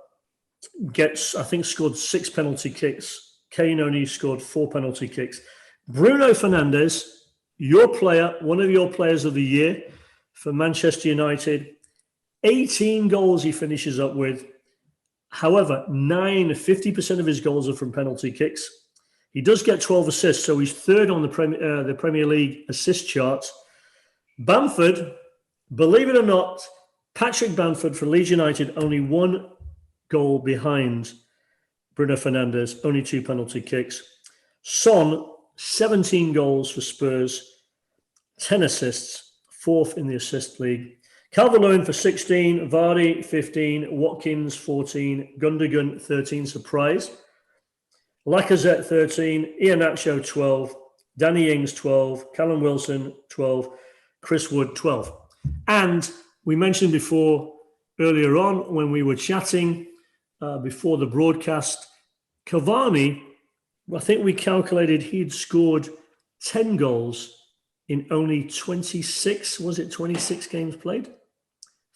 scored 6 penalty kicks. Kane only scored 4 penalty kicks. Bruno Fernandes, your player, one of your players of the year for Manchester United. 18 goals he finishes up with. However, 50% of his goals are from penalty kicks. He does get 12 assists, so he's third on the Premier League assist charts. Bamford, believe it or not, Patrick Bamford for Leeds United, only 1 goal behind Bruno Fernandes, only 2 penalty kicks. Son, 17 goals for Spurs, 10 assists, 4th in the assist league. Calvert-Lewin for 16, Vardy 15, Watkins 14, Gundogan 13, surprise. Lacazette 13, Iheanacho 12, Danny Ings 12, Callum Wilson 12, Chris Wood 12. And we mentioned earlier on when we were chatting before the broadcast, Cavani, I think we calculated he'd scored 10 goals in only 26 games played?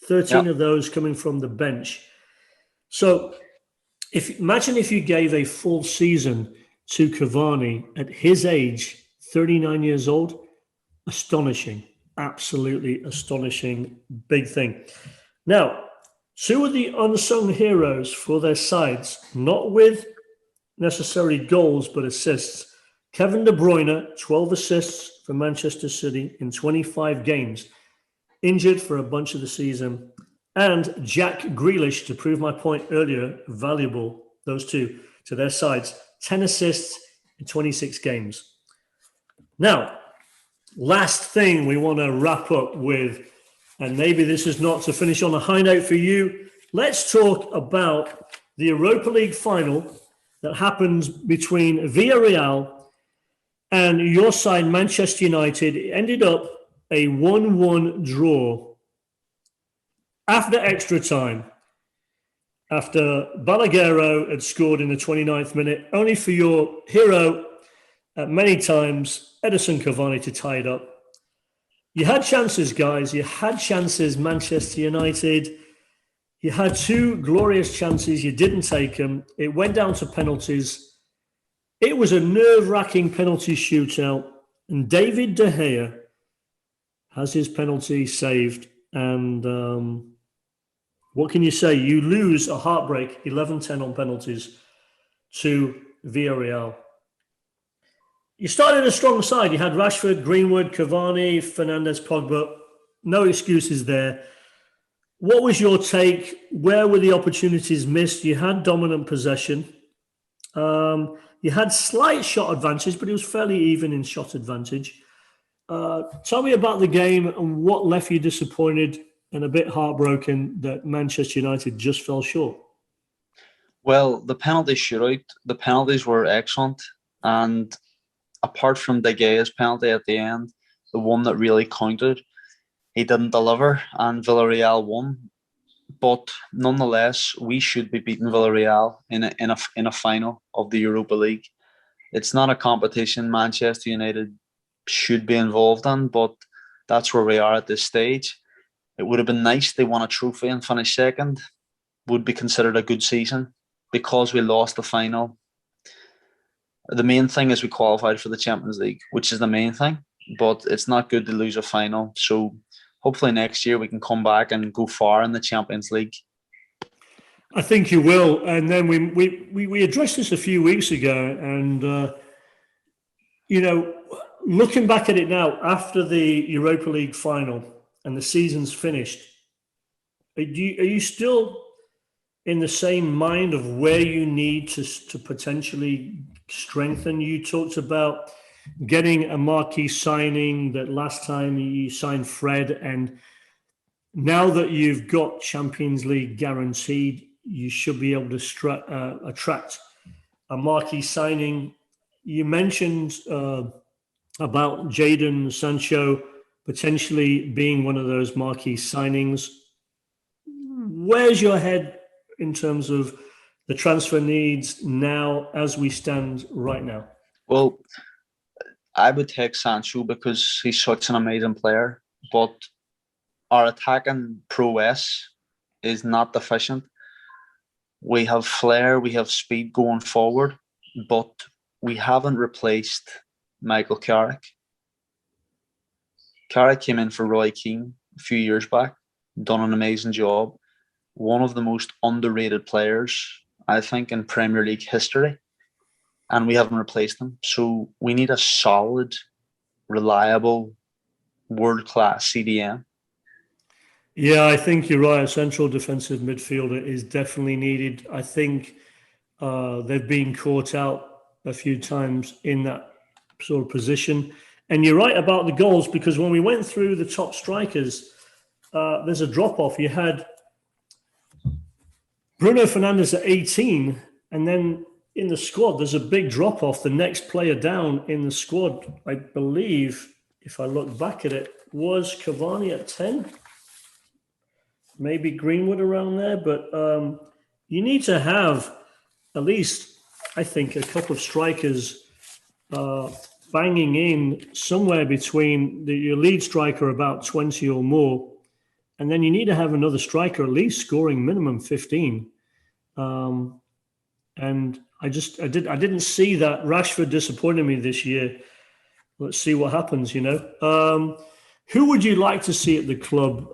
13 of those coming from the bench. So imagine if you gave a full season to Cavani at his age, 39 years old. Astonishing. Absolutely astonishing. Big thing. Now, 2 of the unsung heroes for their sides, not with necessarily goals, but assists. Kevin De Bruyne, 12 assists for Manchester City in 25 games. Injured for a bunch of the season. And Jack Grealish, to prove my point earlier, valuable, those 2 to their sides. 10 assists in 26 games. Now, last thing we want to wrap up with, and maybe this is not to finish on a high note for you, let's talk about the Europa League Final that happens between Villarreal and your side, Manchester United. It ended up a 1-1 draw after extra time, after Balaguerro had scored in the 29th minute, only for your hero many times, Edison Cavani, to tie it up. You had chances, guys. You had chances, Manchester United. You had 2 glorious chances. You didn't take them. It went down to penalties. It was a nerve-wracking penalty shootout. And David De Gea has his penalty saved. And what can you say? You lose a heartbreak, 11-10 on penalties to Villarreal. You started a strong side. You had Rashford, Greenwood, Cavani, Fernandes, Pogba. No excuses there. What was your take? Where were the opportunities missed? You had dominant possession. You had slight shot advantage, but it was fairly even in shot advantage. Tell me about the game and what left you disappointed and a bit heartbroken that Manchester United just fell short.
Well, the penalty shootout, the penalties were excellent. And apart from De Gea's penalty at the end, the one that really counted, he didn't deliver and Villarreal won. But nonetheless, we should be beating Villarreal in a final of the Europa League. It's not a competition Manchester United should be involved in, but that's where we are at this stage. It would have been nice they won a trophy and finished second. Would be considered a good season because we lost the final. The main thing is we qualified for the Champions League, which is the main thing, but it's not good to lose a final. So hopefully next year we can come back and go far in the Champions League.
I think you will. And then we addressed this a few weeks ago, and looking back at it now after the Europa League final and the season's finished, are you still in the same mind of where you need to potentially strengthen? You talked about getting a marquee signing that last time you signed Fred, and now that you've got Champions League guaranteed, you should be able to attract a marquee signing. You mentioned about Jadon Sancho potentially being one of those marquee signings. Where's your head in terms of the transfer needs now as we stand right now?
Well, I would take Sancho because he's such an amazing player, but our attacking prowess is not deficient. We have flair, we have speed going forward, but we haven't replaced Michael Carrick. Carrick came in for Roy Keane a few years back, done an amazing job. One of the most underrated players, I think, in Premier League history, and we haven't replaced him. So we need a solid, reliable, world-class CDM.
Yeah, I think you're right. A central defensive midfielder is definitely needed. I think they've been caught out a few times in that sort of position. And you're right about the goals, because when we went through the top strikers, there's a drop-off. You had Bruno Fernandes at 18, and then in the squad, there's a big drop-off. The next player down in the squad, I believe, if I look back at it, was Cavani at 10. Maybe Greenwood around there, but you need to have at least, I think, a couple of strikers banging in somewhere between your lead striker about 20 or more, and then you need to have another striker at least scoring minimum 15. And I didn't see that. Rashford disappointed me this year. Let's see what happens. Who would you like to see at the club?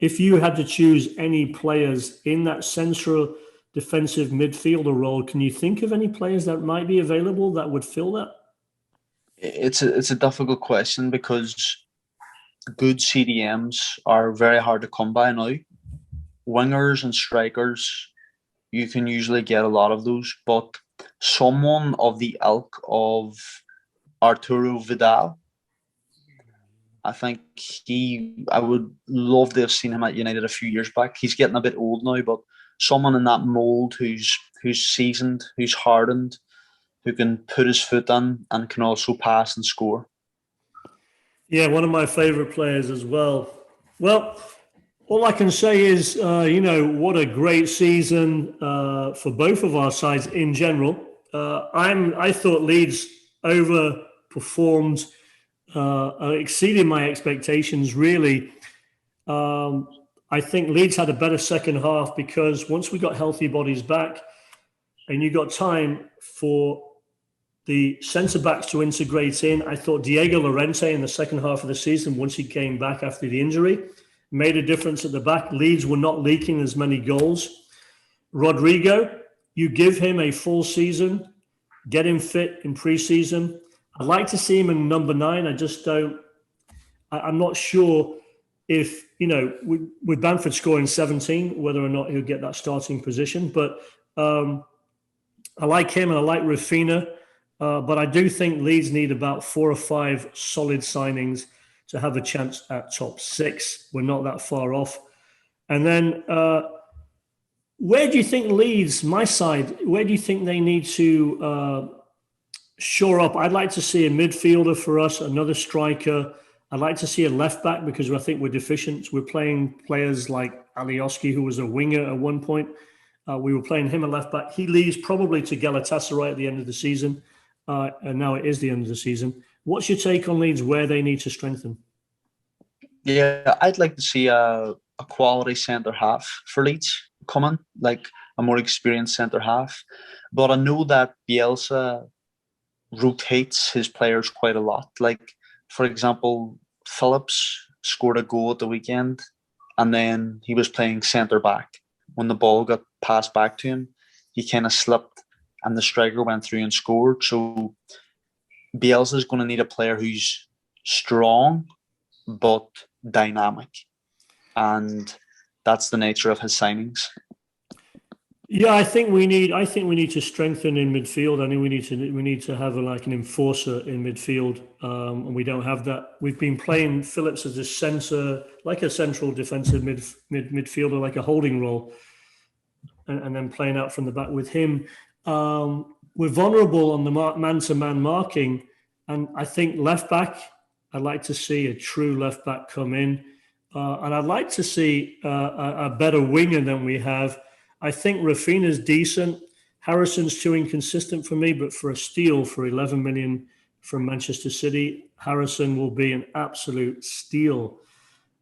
If you had to choose any players in that central defensive midfielder role, can you think of any players that might be available that would fill that?
It's a difficult question because good CDMs are very hard to come by now. Wingers and strikers, you can usually get a lot of those, but someone of the ilk of Arturo Vidal, I think I would love to have seen him at United a few years back. He's getting a bit old now, but someone in that mould who's seasoned, who's hardened, who can put his foot in and can also pass and score.
Yeah, one of my favourite players as well. Well, all I can say is, what a great season for both of our sides in general. I thought Leeds overperformed, exceeded my expectations, really. I think Leeds had a better second half because once we got healthy bodies back and you got time for the centre-backs to integrate in, I thought Diego Llorente in the second half of the season, once he came back after the injury, made a difference at the back. Leeds were not leaking as many goals. Rodrigo, you give him a full season, get him fit in pre-season. I'd like to see him in number 9. I'm not sure if, with Bamford scoring 17, whether or not he'll get that starting position. But I like him and I like Raphinha. But I do think Leeds need about 4 or 5 solid signings to have a chance at top 6. We're not that far off. And then where do you think Leeds, my side, where do you think they need to shore up? I'd like to see a midfielder for us, another striker. I'd like to see a left back because I think we're deficient. We're playing players like Alioski, who was a winger at one point. We were playing him a left back. He leaves probably to Galatasaray at the end of the season. And now it is the end of the season. What's your take on Leeds, where they need to strengthen?
Yeah, I'd like to see a quality centre-half for Leeds coming, like a more experienced centre-half. But I know that Bielsa rotates his players quite a lot. Like, for example, Phillips scored a goal at the weekend and then he was playing centre-back. When the ball got passed back to him, he kind of slipped and the striker went through and scored. So Bielsa is going to need a player who's strong but dynamic, and that's the nature of his signings.
Yeah, I think we need to strengthen in midfield. I think we need to have an enforcer in midfield, and we don't have that. We've been playing Phillips as a centre, like a central defensive midfielder, like a holding role, and then playing out from the back with him. We're vulnerable on the man-to-man marking, and I think left back, I'd like to see a true left back come in, and I'd like to see a better winger than we have. I think Raphinha's decent. Harrison's too inconsistent for me, but for a steal for 11 million from Manchester City, Harrison will be an absolute steal.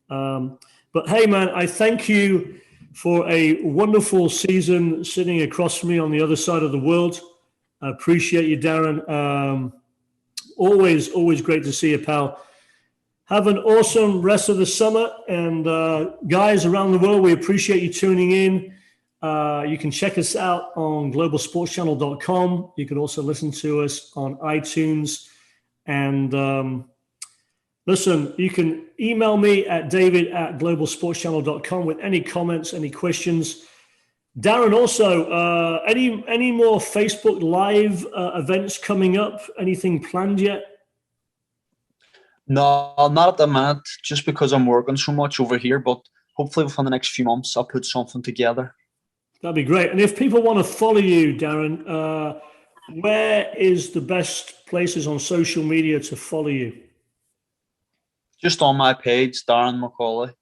But hey, man, I thank you for a wonderful season sitting across from me on the other side of the world. I appreciate you, Darren. Always great to see you, pal. Have an awesome rest of the summer. And guys around the world, we appreciate you tuning in. You can check us out on globalsportschannel.com. You can also listen to us on iTunes. And listen, you can email me at david@globalsportschannel.com with any comments, any questions. Darren, also, any more Facebook Live events coming up? Anything planned yet?
No, not at the minute, just because I'm working so much over here. But hopefully within the next few months, I'll put something together.
That'd be great. And if people want to follow you, Darren, where is the best places on social media to follow you?
Just on my page, Darren McCauley.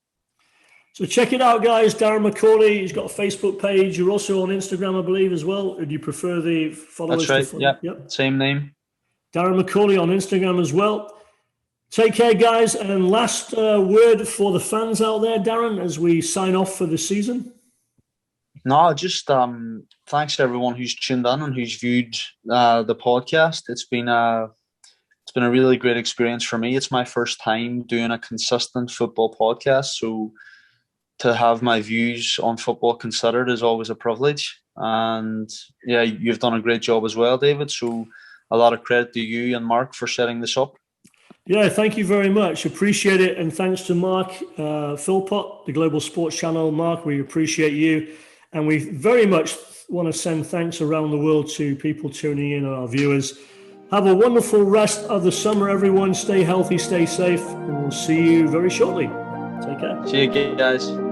So check it out, guys. Darren McCauley. He's got a Facebook page. You're also on Instagram, I believe, as well. Or do you prefer the followers?
That's right. Yep. Same name.
Darren McCauley on Instagram as well. Take care, guys. And last word for the fans out there, Darren, as we sign off for the season.
No, just thanks to everyone who's tuned in and who's viewed the podcast. It's been a really great experience for me. It's my first time doing a consistent football podcast, so to have my views on football considered is always a privilege. And yeah, you've done a great job as well, David. So a lot of credit to you and Mark for setting this up.
Yeah, thank you very much. Appreciate it. And thanks to Mark Philpott, the Global Sports Channel. Mark, we appreciate you. And we very much want to send thanks around the world to people tuning in and our viewers. Have a wonderful rest of the summer, everyone. Stay healthy, stay safe, and we'll see you very shortly. Take care.
See you, guys.